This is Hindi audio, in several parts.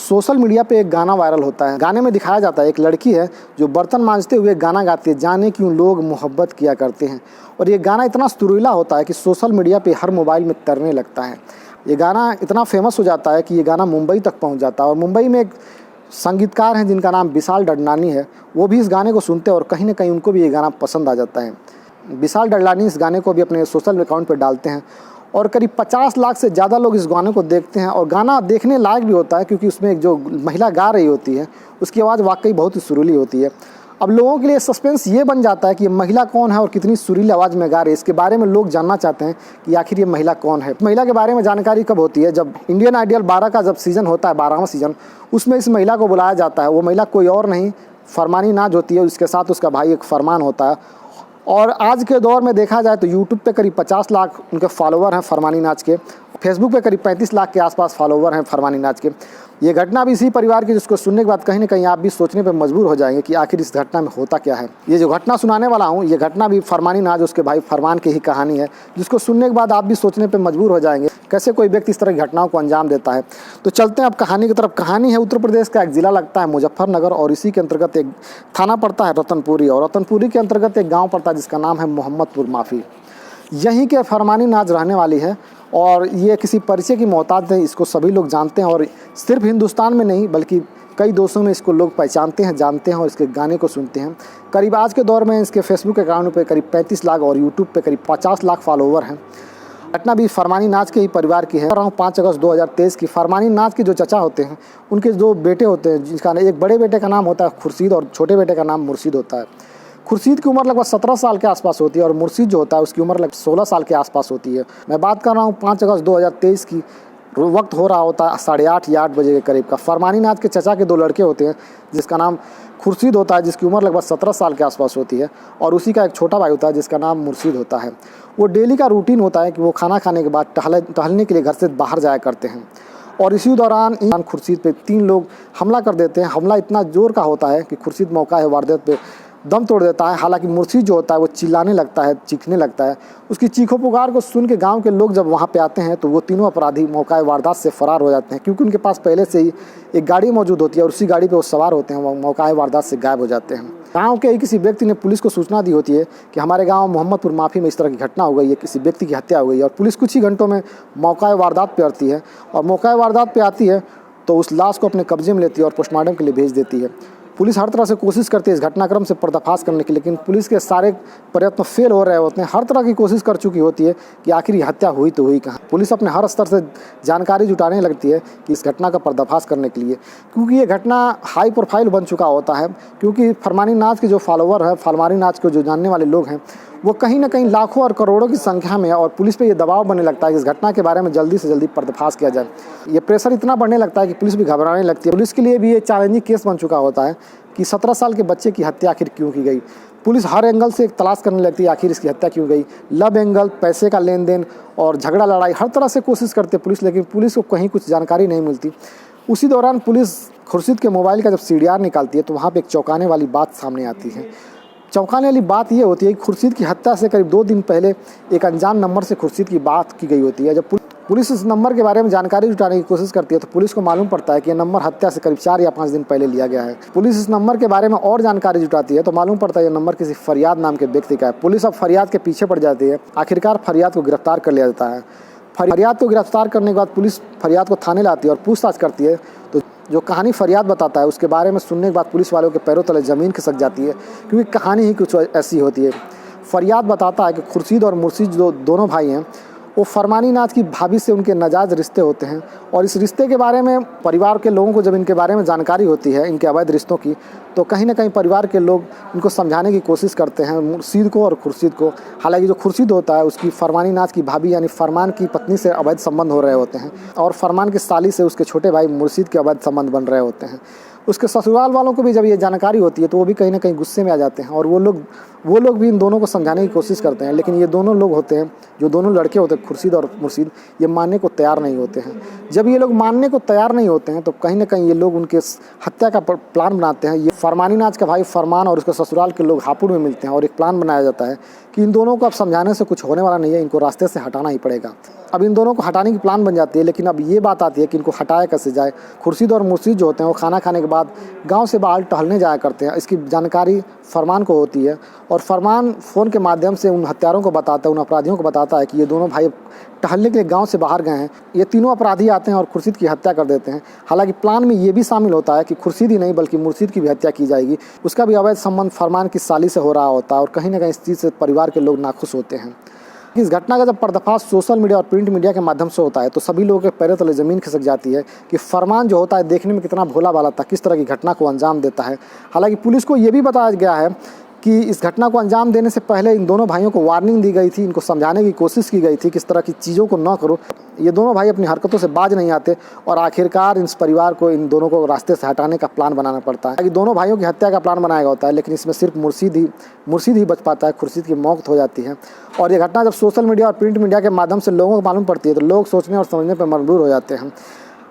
सोशल मीडिया पे एक गाना वायरल होता है। गाने में दिखाया जाता है एक लड़की है जो बर्तन मांजते हुए गाना गाती है, जाने क्यों लोग मोहब्बत किया करते हैं। और ये गाना इतना सुरीला होता है कि सोशल मीडिया पे हर मोबाइल में तरने लगता है। ये गाना इतना फेमस हो जाता है कि ये गाना मुंबई तक पहुंच जाता है। और मुंबई में एक संगीतकार हैं जिनका नाम विशाल डडलानी है, वो भी इस गाने को सुनते हैं और कहीं ना कहीं उनको भी ये गाना पसंद आ जाता है। विशाल डडलानी इस गाने को भी अपने सोशल अकाउंट पर डालते हैं और करीब 50 लाख से ज़्यादा लोग इस गाने को देखते हैं। और गाना देखने लायक भी होता है क्योंकि उसमें एक जो महिला गा रही होती है उसकी आवाज़ वाकई बहुत ही सुरीली होती है। अब लोगों के लिए सस्पेंस ये बन जाता है कि ये महिला कौन है और कितनी सुरीली आवाज़ में गा रही है। इसके बारे में लोग जानना चाहते हैं कि आखिर ये महिला कौन है। महिला के बारे में जानकारी कब होती है? जब इंडियन आइडियल 12 का जब सीज़न होता है, 12वां सीज़न, उसमें इस महिला को बुलाया जाता है। वो महिला कोई और नहीं, फरमानी नाज होती है। उसके साथ उसका भाई एक फरमान होता है। और आज के दौर में देखा जाए तो यूट्यूब पे करीब 50 लाख उनके फॉलोवर हैं फरमानी नाज के। फेसबुक पे करीब 35 लाख के आसपास फॉलोवर हैं फरमानी नाज के। ये घटना भी इसी परिवार की, जिसको सुनने के बाद कहीं ना कहीं आप भी सोचने पे मजबूर हो जाएंगे कि आखिर इस घटना में होता क्या है। ये जो घटना सुनाने वाला हूँ, ये घटना भी फरमानी नाज उसके भाई फरमान की ही कहानी है, जिसको सुनने के बाद आप भी सोचने पे मजबूर हो जाएंगे कैसे कोई व्यक्ति इस तरह की घटनाओं को अंजाम देता है। तो चलते हैं अब कहानी की तरफ। कहानी है उत्तर प्रदेश का एक ज़िला लगता है मुजफ्फरनगर, और इसी के अंतर्गत एक थाना पड़ता है रतनपुरी, और रतनपुरी के अंतर्गत एक गाँव पड़ता है जिसका नाम है मोहम्मदपुर माफ़ी। यहीं के फरमानी नाज रहने वाली है और ये किसी परिचय की मोहताज है। इसको सभी लोग जानते हैं और सिर्फ हिंदुस्तान में नहीं बल्कि कई देशों में इसको लोग पहचानते हैं, जानते हैं और इसके गाने को सुनते हैं। करीब आज के दौर में इसके फेसबुक अकाउंट पे करीब 35 लाख और यूट्यूब पे करीब 50 लाख फॉलोवर हैं। घटना भी फरमानी नाज के ही परिवार की है। 5 अगस्त 2023 की। फरमानी नाज के जो चचा होते हैं उनके 2 बेटे होते हैं, जिसका एक बड़े बेटे का नाम होता है खुर्शीद और छोटे बेटे का नाम मुर्शीद होता है। खुर्शीद की उम्र लगभग 17 साल के आसपास होती है और मुर्शीद जो होता है उसकी उम्र लगभग 16 साल के आसपास होती है। मैं बात कर रहा हूँ 5 अगस्त 2023 की। वक्त हो रहा होता है 8:30 या 8 बजे के करीब का। फरमानी नाज के चचा के 2 लड़के होते हैं, जिसका नाम खुर्शीद होता है, जिसकी उम्र लगभग 17 साल के आसपास होती है, और उसी का एक छोटा भाई होता है जिसका नाम मुर्शीद होता है। वो डेली का रूटीन होता है कि वो खाना खाने के बाद टहलने के लिए घर से बाहर जाया करते हैं। और इसी दौरान खुर्शीद पे 3 लोग हमला कर देते हैं। हमला इतना जोर का होता है कि खुर्शीद मौका है वारदात पे दम तोड़ देता है। हालांकि मुर्शीद जो होता है वो चिल्लाने लगता है, चीखने लगता है। उसकी चीखों पुकार को सुन के गांव के लोग जब वहां पे आते हैं तो वो तीनों अपराधी मौका वारदात से फरार हो जाते हैं, क्योंकि उनके पास पहले से ही एक गाड़ी मौजूद होती है और उसी गाड़ी पे वो सवार होते हैं। वो मौका वारदात से गायब हो जाते हैं। गाँव के ही किसी व्यक्ति ने पुलिस को सूचना दी होती है कि हमारे गाँव मोहम्मदपुर माफ़ी में इस तरह की घटना हो गई है, किसी व्यक्ति की हत्या हो गई है। और पुलिस कुछ ही घंटों में मौका वारदात पर आती है और मौका वारदात पर आती है तो उस लाश को अपने कब्जे में लेती है और पोस्टमार्टम के लिए भेज देती है। पुलिस हर तरह से कोशिश करती है इस घटनाक्रम से पर्दाफाश करने की, लेकिन पुलिस के सारे प्रयत्न फेल हो रहे होते हैं। हर तरह की कोशिश कर चुकी होती है कि आखिर ये हत्या हुई तो हुई कहाँ। पुलिस अपने हर स्तर से जानकारी जुटाने लगती है कि इस घटना का पर्दाफाश करने के लिए, क्योंकि ये घटना हाई प्रोफाइल बन चुका होता है। क्योंकि फरमानी नाज के जो फॉलोवर है, फरमानी नाज को जो जानने वाले लोग हैं, वो कहीं ना कहीं लाखों और करोड़ों की संख्या में, और पुलिस पे ये दबाव बनने लगता है कि इस घटना के बारे में जल्दी से जल्दी पर्दाफाश किया जाए। ये प्रेशर इतना बढ़ने लगता है कि पुलिस भी घबराने लगती है। पुलिस के लिए भी ये चैलेंजिंग केस बन चुका होता है कि 17 साल के बच्चे की हत्या आखिर क्यों की गई। पुलिस हर एंगल से एक तलाश करने लगती है आखिर इसकी हत्या क्यों गई। लव एंगल, पैसे का लेन देन और झगड़ा लड़ाई, हर तरह से कोशिश करते पुलिस, लेकिन पुलिस को कहीं कुछ जानकारी नहीं मिलती। उसी दौरान पुलिस खुर्शीद के मोबाइल का जब CDR निकालती है तो वहाँ पर एक चौंकाने वाली बात सामने आती है। चौंकाने वाली बात ये होती है कि खुर्शीद की हत्या से करीब 2 दिन पहले एक अनजान नंबर से खुर्शीद की बात की गई होती है। जब पुलिस इस नंबर के बारे में जानकारी जुटाने की कोशिश करती है तो पुलिस को मालूम पड़ता है कि यह नंबर हत्या से करीब 4 या 5 दिन पहले लिया गया है। पुलिस इस नंबर के बारे में और जानकारी जुटाती है तो मालूम पड़ता है यह नंबर किसी फरियाद नाम के व्यक्ति का है। पुलिस अब फरियाद के पीछे पड़ जाती है। आखिरकार फरियाद को गिरफ्तार कर लिया जाता है। फरियाद को गिरफ्तार करने के बाद पुलिस फरियाद को थाने लाती है और पूछताछ करती है। तो जो कहानी फरियाद बताता है उसके बारे में सुनने के बाद पुलिस वालों के पैरों तले ज़मीन खिसक जाती है, क्योंकि कहानी ही कुछ ऐसी होती है। फरियाद बताता है कि खुर्शीद और मुर्शीद जो दोनों भाई हैं, वो फरमानी नाज की भाभी से उनके नाजायज़ रिश्ते होते हैं। और इस रिश्ते के बारे में परिवार के लोगों को जब इनके बारे में जानकारी होती है, इनके अवैध रिश्तों की, तो कहीं ना कहीं परिवार के लोग इनको समझाने की कोशिश करते हैं, मुर्शीद को और खुर्शीद को। हालांकि जो खुर्शीद होता है उसकी फरमानी नाज की भाभी यानी फरमान की पत्नी से अवैध संबंध हो रहे होते हैं और फरमान की साली से उसके छोटे भाई मुर्शीद के अवैध संबंध बन रहे होते हैं। उसके ससुराल वालों को भी जब ये जानकारी होती है तो वो भी कहीं ना कहीं गुस्से में आ जाते हैं और वो लोग भी इन दोनों को समझाने की कोशिश करते हैं, लेकिन ये दोनों लोग होते हैं, जो दोनों लड़के होते हैं खुर्शीद और मुर्शीद, ये मानने को तैयार नहीं होते हैं। जब ये लोग मानने को तैयार नहीं होते हैं तो कहीं ना कहीं ये लोग उनके हत्या का प्लान बनाते हैं। ये फरमानी नाज का भाई फरमान और उसके ससुराल के लोग हापुड़ में मिलते हैं और एक प्लान बनाया जाता है कि इन दोनों को अब समझाने से कुछ होने वाला नहीं है, इनको रास्ते से हटाना ही पड़ेगा। अब इन दोनों को हटाने की प्लान बन जाती है, लेकिन अब ये बात आती है कि इनको हटाया कैसे जाए। खुर्शीद और मुर्शीद जो होते हैं वो खाना खाने के बाद गांव से बाहर टहलने जाया करते हैं। इसकी जानकारी फरमान को होती है और फरमान फ़ोन के माध्यम से उन हत्यारों को बताता है, उन अपराधियों को बताता है कि ये दोनों भाई टहलने के लिए गांव से बाहर गए हैं। ये तीनों अपराधी आते हैं और खुर्शीद की हत्या कर देते हैं। हालांकि प्लान में ये भी शामिल होता है कि खुर्शीद ही नहीं बल्कि मुर्शीद की भी हत्या की जाएगी। उसका भी अवैध संबंध फरमान की साली से हो रहा होता है और कहीं ना कहीं इस चीज़ से परिवार के लोग नाखुश होते हैं। इस घटना का जब पर्दाफाश सोशल मीडिया और प्रिंट मीडिया के माध्यम से होता है तो सभी लोगों के पैरों तले ज़मीन खिसक जाती है कि फरमान जो होता है देखने में कितना भोला भाला था, किस तरह की घटना को अंजाम देता है। हालांकि पुलिस को ये भी बताया गया है कि इस घटना को अंजाम देने से पहले इन दोनों भाइयों को वार्निंग दी गई थी, इनको समझाने की कोशिश की गई थी कि इस तरह की चीज़ों को न करो। ये दोनों भाई अपनी हरकतों से बाज नहीं आते और आखिरकार इस परिवार को इन दोनों को रास्ते से हटाने का प्लान बनाना पड़ता है। दोनों भाइयों की हत्या का प्लान बनाया होता है, लेकिन इसमें सिर्फ मुर्शीद ही बच पाता है। खुर्शीद की मौत हो जाती है और ये घटना जब सोशल मीडिया और प्रिंट मीडिया के माध्यम से लोगों को मालूम पड़ती है तो लोग सोचने और समझने पर मजबूर हो जाते हैं।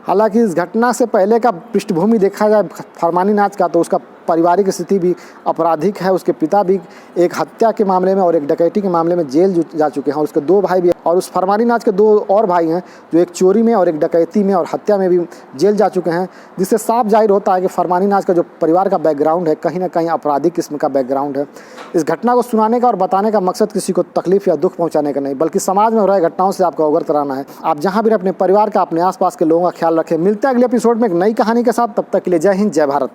हालांकि इस घटना से पहले का पृष्ठभूमि देखा जाए फरमानी नाच का तो उसका पारिवारिक स्थिति भी आपराधिक है। उसके पिता भी एक हत्या के मामले में और एक डकैती के मामले में जेल जा चुके हैं और उसके 2 भाई भी, और उस फरमानी नाच के 2 और भाई हैं जो एक चोरी में और एक डकैती में और हत्या में भी जेल जा चुके हैं, जिससे साफ जाहिर होता है कि फरमानी नाच का जो परिवार का बैकग्राउंड है कहीं ना कहीं आपराधिक किस्म का बैकग्राउंड है। इस घटना को सुनाने का और बताने का मकसद किसी को तकलीफ या दुख पहुँचाने का नहीं, बल्कि समाज में हो रही घटनाओं से आपको अवगत कराना है। आप जहाँ भी अपने परिवार का, अपने आसपास के लोगों का ख्याल रखें। मिलते हैं अगले एपिसोड में एक नई कहानी के साथ, तब तक के लिए जय हिंद, जय भारत।